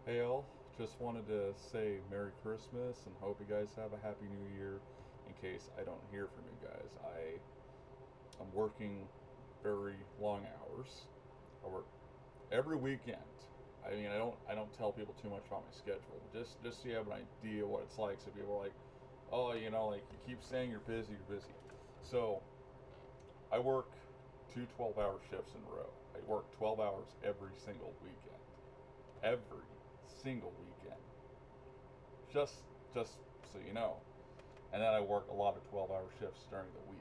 Hey all, just wanted to say Merry Christmas and hope you guys have a Happy New Year. In case I don't hear from you guys, I'm working very long hours. I work every weekend. I don't tell people too much about my schedule. Just so you have an idea what it's like. So people are like, oh, like you keep saying you're busy. So I work two 12-hour shifts in a row. I work 12 hours every single weekend. Every single weekend. Just so you know. And then I work a lot of 12-hour shifts during the week.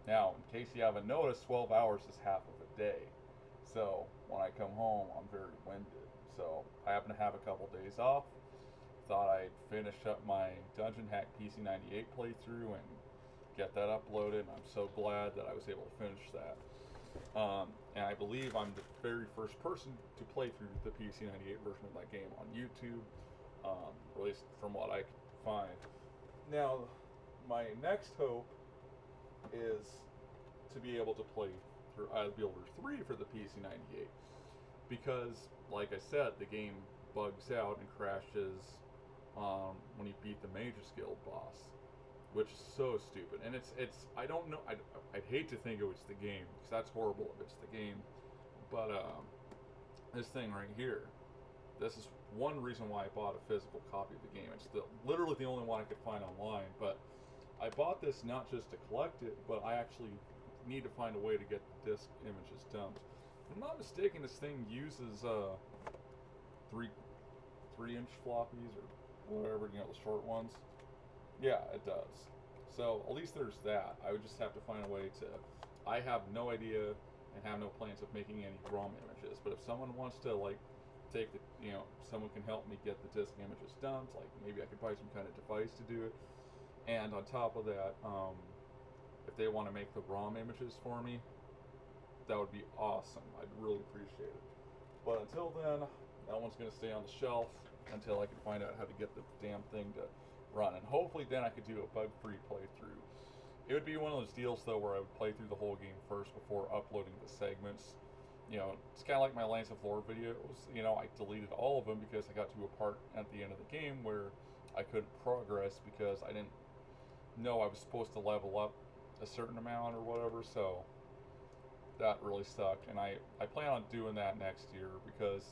Now, in case you haven't noticed, 12 hours is half of a day. So when I come home, I'm very winded. So I happen to have a couple days off. Thought I'd finish up my Dungeon Hack PC98 playthrough and get that uploaded. And I'm so glad that I was able to finish that. And I believe I'm the very first person to play through the PC98 version of that game on YouTube, at least from what I could find. Now, my next hope is to be able to play through Builder 3 for the PC98 because, like I said, the game bugs out and crashes when you beat the Mages Guild boss, which is so stupid. And it's I don't know. I'd hate to think it was the game because that's horrible if it's the game. But this thing right here, this is one reason why I bought a physical copy of the game. It's literally the only one I could find online. But I bought this not just to collect it, but I actually need to find a way to get the disc images dumped. If I'm not mistaken, this thing uses three 3-inch floppies or whatever, the short ones. Yeah, it does. So at least there's that. I would just have to find a way to. I have no idea and have no plans of making any ROM images. But if someone wants to take the, someone can help me get the disk images dumped. Like maybe I could buy some kind of device to do it. And on top of that, if they want to make the ROM images for me, that would be awesome. I'd really appreciate it. But until then, that one's going to stay on the shelf until I can find out how to get the damn thing to run. And hopefully then I could do a bug-free playthrough. It would be one of those deals though where I would play through the whole game first before uploading the segments. It's kind of like my Lance of Lore videos. I deleted all of them because I got to a part at the end of the game where I couldn't progress because I didn't know I was supposed to level up a certain amount or whatever. So that really sucked. And I plan on doing that next year because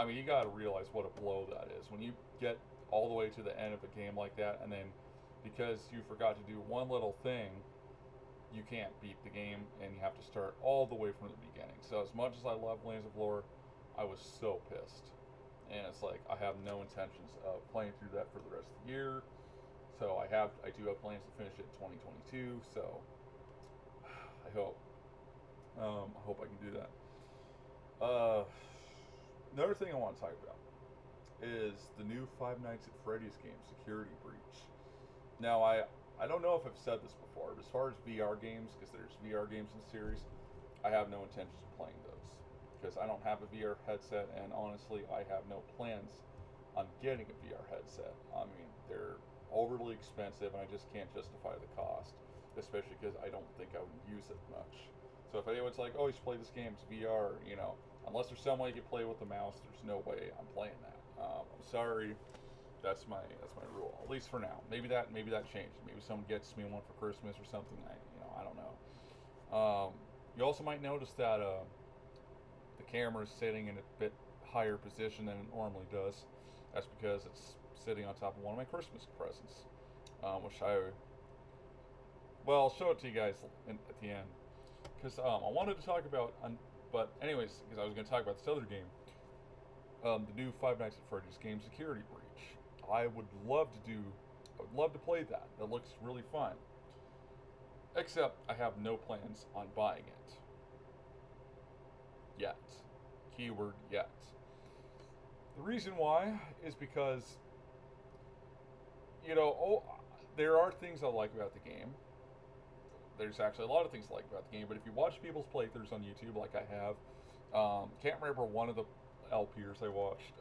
you got to realize what a blow that is when you get all the way to the end of a game like that, and then because you forgot to do one little thing, you can't beat the game, and you have to start all the way from the beginning. So as much as I love Lands of Lore, I was so pissed, and it's like I have no intentions of playing through that for the rest of the year. So I do have plans to finish it in 2022. So I hope I can do that. Another thing I want to talk about is the new Five Nights at Freddy's game, Security Breach. Now, I don't know if I've said this before, but as far as VR games, because there's VR games in the series, I have no intentions of playing those. Because I don't have a VR headset, and honestly, I have no plans on getting a VR headset. They're overly expensive, and I just can't justify the cost, especially because I don't think I would use it much. So if anyone's like, oh, you should play this game, it's VR, unless there's some way you can play with the mouse, there's no way I'm playing that. I'm sorry, that's my rule, at least for now. Maybe that changes. Maybe someone gets me one for Christmas or something. I don't know. You also might notice that the camera is sitting in a bit higher position than it normally does. That's because it's sitting on top of one of my Christmas presents, which I'll show it to you guys at the end. Because I wanted to talk about, but anyways, because I was going to talk about this other game, the new Five Nights at Freddy's game, Security Breach. I would love to play that. That looks really fun. Except I have no plans on buying it yet. Keyword yet. The reason why is because there are things I like about the game. There's actually a lot of things I like about the game, but if you watch people's playthroughs on YouTube, like I have, can't remember one of the LPers I watched,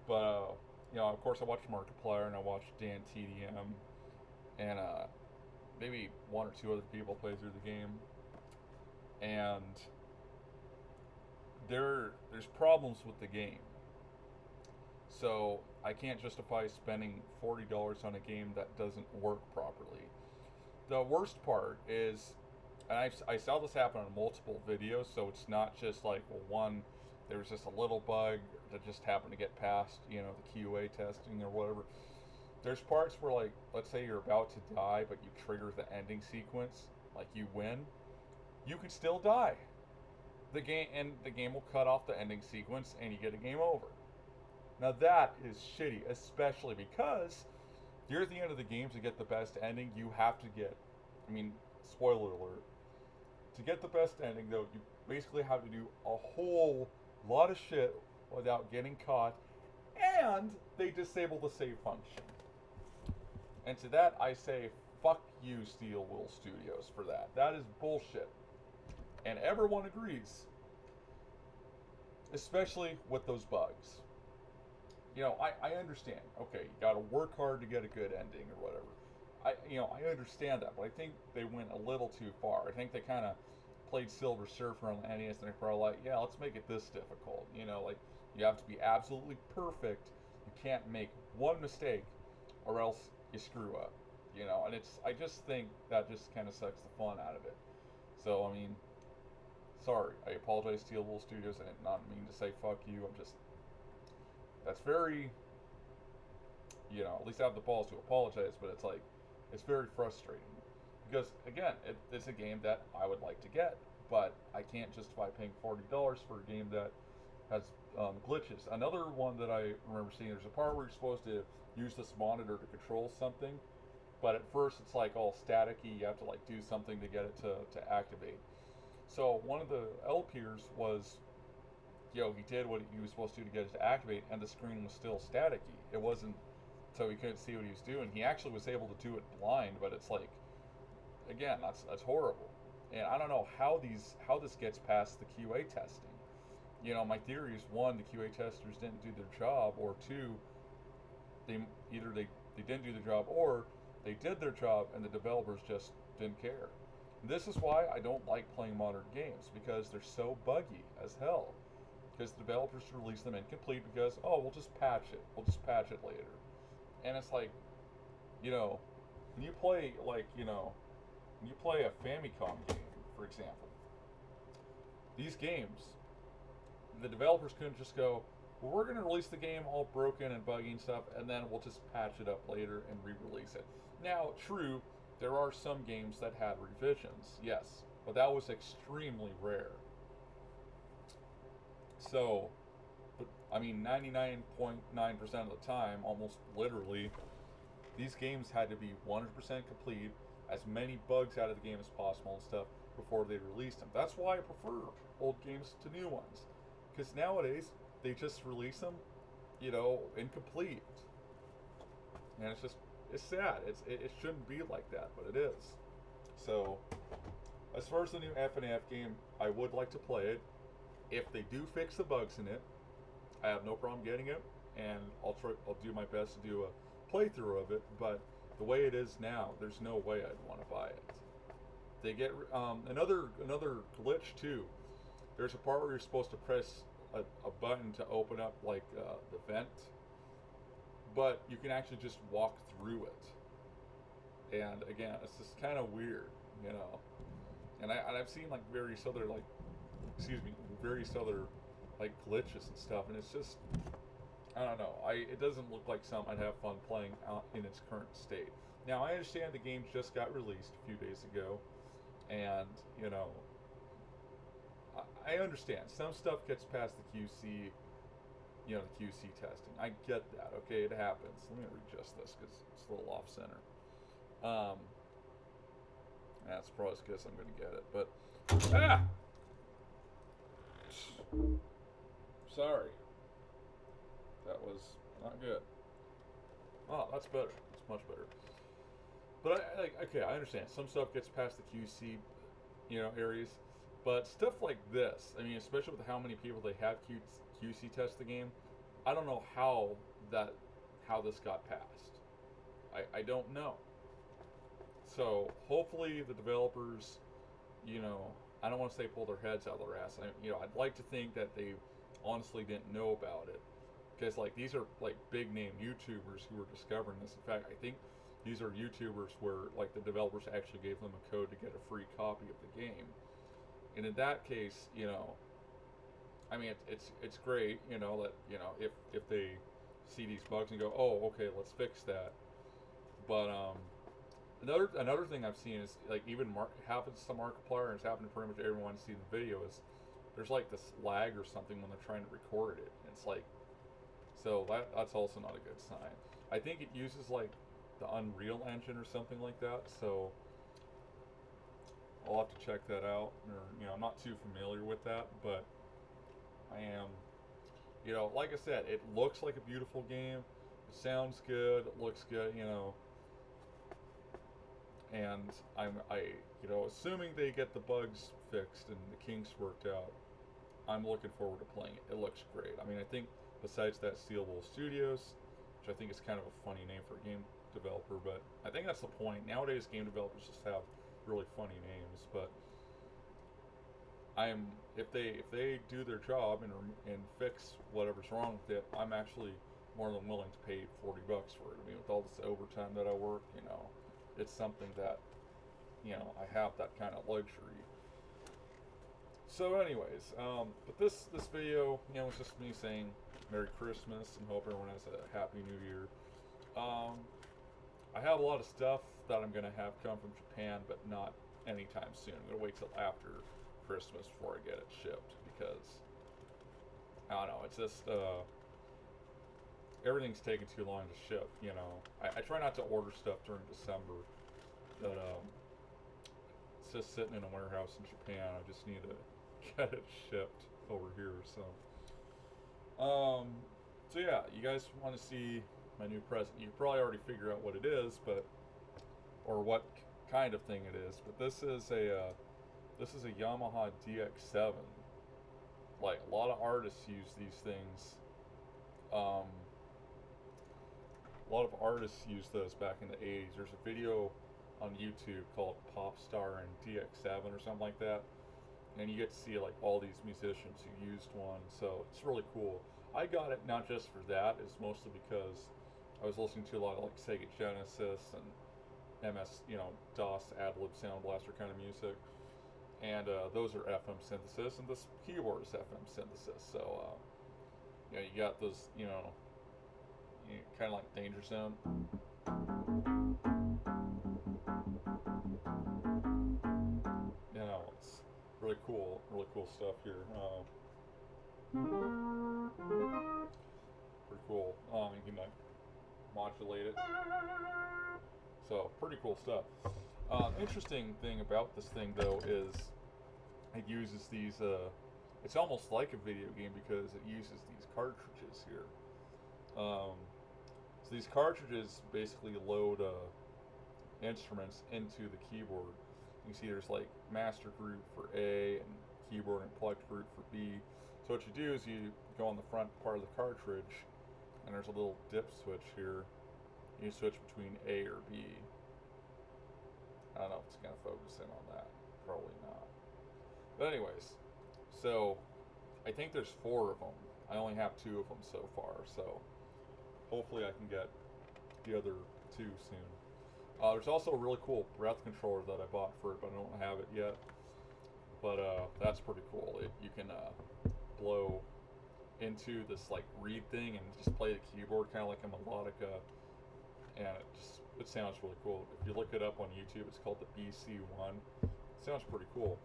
but of course I watched Markiplier and I watched Dan TDM and maybe one or two other people play through the game, and there's problems with the game. So I can't justify spending $40 on a game that doesn't work properly. The worst part is, and I saw this happen on multiple videos, so it's not just like, well, one, there's just a little bug that just happened to get past, the QA testing or whatever. There's parts where, like, let's say you're about to die, but you trigger the ending sequence, like you win, you can still die. The game will cut off the ending sequence, and you get a game over. Now that is shitty, especially because you're at the end of the game. To get the best ending, you have to get, spoiler alert, to get the best ending, though, you basically have to do a whole lot of shit without getting caught, and they disable the save function. And to that, I say, fuck you, Steel Will Studios, for that. That is bullshit. And everyone agrees. Especially with those bugs. I understand. Okay, you gotta work hard to get a good ending or whatever. I understand that, but I think they went a little too far. I think they kind of played Silver Surfer on the NES, and they're probably like, yeah, let's make it this difficult. Like, you have to be absolutely perfect. You can't make one mistake, or else you screw up. And I just think that just kind of sucks the fun out of it. So, sorry. I apologize, Steel Wool Studios. I did not mean to say fuck you. That's very, at least I have the balls to apologize, but it's very frustrating. Because, again, it's a game that I would like to get, but I can't justify paying $40 for a game that has glitches. Another one that I remember seeing, there's a part where you're supposed to use this monitor to control something, but at first it's like all staticky. You have to like do something to get it to activate. So one of the LPers was, he did what he was supposed to do to get it to activate, and the screen was still staticky. It wasn't, so he couldn't see what he was doing. He actually was able to do it blind, but it's like, again, that's horrible. And I don't know how this gets past the QA testing. My theory is, one, the QA testers didn't do their job, or two, they didn't do the job, or they did their job and the developers just didn't care. And this is why I don't like playing modern games, because they're so buggy as hell. Because the developers release them incomplete because, we'll just patch it later. And it's like, when you play when you play a Famicom game, for example, these games, the developers couldn't just go, well, we're going to release the game all broken and buggy and stuff, and then we'll just patch it up later and re-release it. Now, true, there are some games that had revisions, yes, but that was extremely rare. So, 99.9% of the time, almost literally, these games had to be 100% complete, as many bugs out of the game as possible and stuff before they released them. That's why I prefer old games to new ones, because nowadays they just release them, incomplete, and it's sad. It shouldn't be like that, but it is. So, as far as the new FNAF game, I would like to play it. If they do fix the bugs in it, I have no problem getting it, and I'll do my best to do a playthrough of it. But the way it is now, there's no way I'd want to buy it. They get another glitch too. There's a part where you're supposed to press a button to open up the vent, but you can actually just walk through it. And again, it's just kind of weird, And I've seen various other glitches and stuff, and it's just, I don't know. It doesn't look like something I'd have fun playing out in its current state. Now, I understand the game just got released a few days ago, and I understand some stuff gets past the QC, the QC testing. I get that. Okay, it happens. Let me readjust this because it's a little off center. That's probably as good as I'm going to get it. But sorry, that was not good. Oh, that's better. It's much better. But I understand some stuff gets past the QC, areas. But stuff like this, especially with how many people they have QC test the game, I don't know how this got passed. I don't know. So hopefully the developers, I don't want to say pull their heads out of their ass. I'd like to think that they honestly didn't know about it, because like these are like big name YouTubers who are discovering this. In fact, I think these are YouTubers where like the developers actually gave them a code to get a free copy of the game. And in that case, I mean, it's great, that if they see these bugs and go, oh, okay, let's fix that. But another thing I've seen is like even happens to Markiplier, and it's happened to pretty much everyone who's seen the video, is there's like this lag or something when they're trying to record it. And it's like, so that's also not a good sign. I think it uses like the Unreal Engine or something like that. So I'll have to check that out. Or, I'm not too familiar with that, but I am. Like I said, it looks like a beautiful game. It sounds good. It looks good. And assuming they get the bugs fixed and the kinks worked out, I'm looking forward to playing it. It looks great. I mean, I think besides that, Steel Wool Studios, which I think is kind of a funny name for a game developer, but I think that's the point. Nowadays, game developers just have really funny names. But if they do their job and fix whatever's wrong with it, I'm actually more than willing to pay $40 for it. I mean, with all this overtime that I work, it's something that I have that kind of luxury. So, anyways, but this video, was just me saying Merry Christmas and hope everyone has a Happy New Year. I have a lot of stuff that I'm gonna have come from Japan, but not anytime soon. I'm gonna wait till after Christmas before I get it shipped, because I don't know. It's just everything's taking too long to ship. I try not to order stuff during December, but it's just sitting in a warehouse in Japan. I just need to get it shipped over here. So yeah, you guys want to see my new present? You probably already figure out what it is, or what kind of thing it is. But this is a Yamaha Dx7. Like, a lot of artists use these things. A lot of artists used those back in the 80s. There's a video on YouTube called Popstar and Dx7 or something like that. And you get to see like all these musicians who used one. So it's really cool. I got it not just for that. It's mostly because I was listening to a lot of like Sega Genesis and MS, DOS, Adlib, Sound Blaster kind of music. And those are FM synthesis, and this keyboard is FM synthesis. So, you got those, kind of like Danger Zone. It's really cool stuff here. Pretty cool. You can like modulate it. So, pretty cool stuff. Interesting thing about this thing, though, is it uses these, it's almost like a video game because it uses these cartridges here. So these cartridges basically load instruments into the keyboard. You can see there's like master group for A and keyboard and plugged group for B. So what you do is you go on the front part of the cartridge, and there's a little dip switch here. You switch between A or B. I don't know if it's going to focus in on that. Probably not. But anyways, so I think there's 4 of them. I only have 2 of them so far, so hopefully I can get the other 2 soon. There's also a really cool breath controller that I bought for it, but I don't have it yet. But that's pretty cool. You can blow into this like reed thing and just play the keyboard kind of like a melodica, and it sounds really cool. If you look it up on YouTube, it's called the BC1. It sounds pretty cool.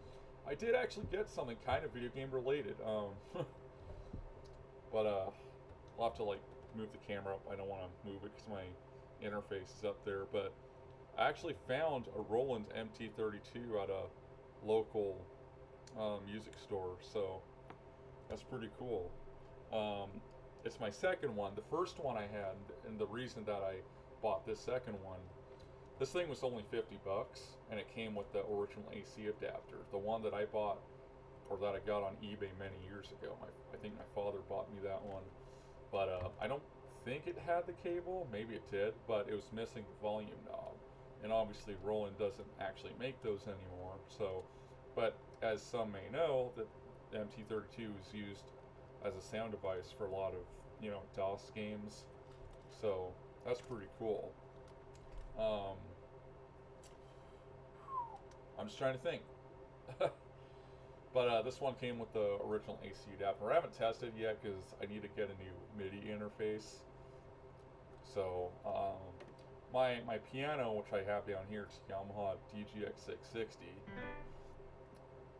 I did actually get something kind of video game related, but I'll have to like move the camera up. I don't want to move it because my interface is up there. But I actually found a Roland Mb30 at a local music store, so that's pretty cool. It's my second one. The first one I had, and the reason that I bought this second one, this thing was only $50, and it came with the original AC adapter. The one that I bought, or that I got on eBay many years ago. I think my father bought me that one, but I don't think it had the cable. Maybe it did, but it was missing the volume knob, and obviously Roland doesn't actually make those anymore. So, but as some may know, that the MT32 is used as a sound device for a lot of, DOS games. So that's pretty cool. Um, I'm just trying to think. But this one came with the original AC adapter. I haven't tested it yet because I need to get a new MIDI interface. So my piano, which I have down here, it's Yamaha Dx7.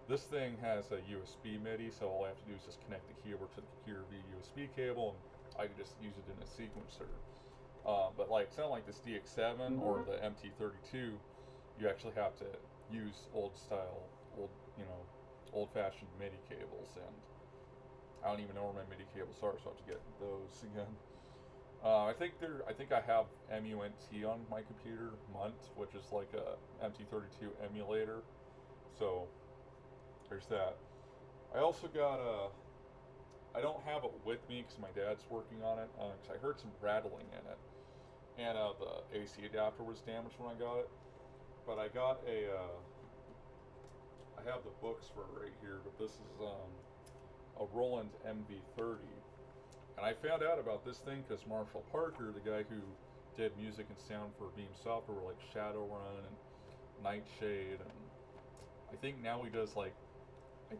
This thing has a USB MIDI, so all I have to do is just connect the keyboard to the computer via USB cable, and I can just use it in a sequencer. But like something like this DX7 or the MT32, you actually have to use old-fashioned MIDI cables, and I don't even know where my MIDI cables are, so I have to get those again. I think I have MUNT on my computer, MUNT, which is like a MT32 emulator. So there's that. I also got I don't have it with me because my dad's working on it. Because I heard some rattling in it, and the AC adapter was damaged when I got it. But I got I have the books for it right here, but this is a Roland Mb30. And I found out about this thing because Marshall Parker, the guy who did music and sound for Beam Software, like Shadowrun and Nightshade, and I think now he does I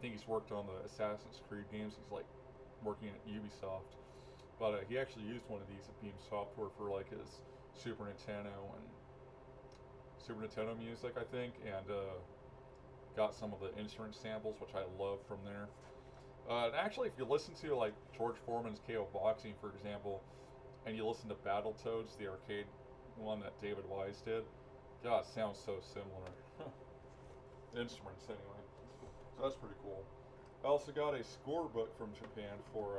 think he's worked on the Assassin's Creed games. He's like working at Ubisoft, but he actually used one of these at Beam Software for like his Super Nintendo music, I think, and got some of the instrument samples, which I love from there. And actually, if you listen to like George Foreman's KO Boxing, for example, and you listen to Battletoads, the arcade one that David Wise did, God, it sounds so similar. Instruments, anyway. So that's pretty cool. I also got a score book from Japan for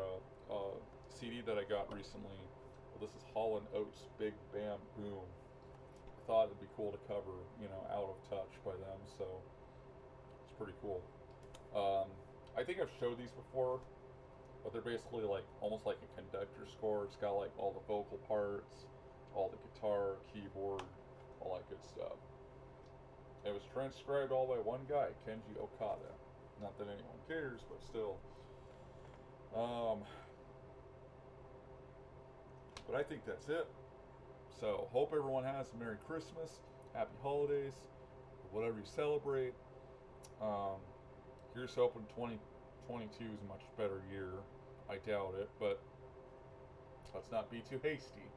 a CD that I got recently. Well, this is Hall & Oates' Big Bam Boom. Thought it'd be cool to cover, Out of Touch by them, so it's pretty cool. I think I've showed these before, but they're basically like almost like a conductor score. It's got like all the vocal parts, all the guitar, keyboard, all that good stuff. It was transcribed all by one guy, Kenji Okada. Not that anyone cares, but still. But I think that's it. So, hope everyone has a Merry Christmas, Happy Holidays, whatever you celebrate. Here's hoping 2022 is a much better year. I doubt it, but let's not be too hasty.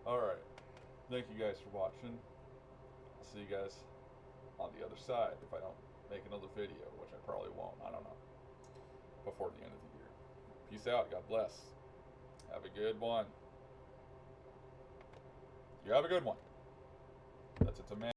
Alright. Thank you guys for watching. I'll see you guys on the other side if I don't make another video, which I probably won't. I don't know. Before the end of the year. Peace out. God bless. Have a good one. You have a good one. That's it to man.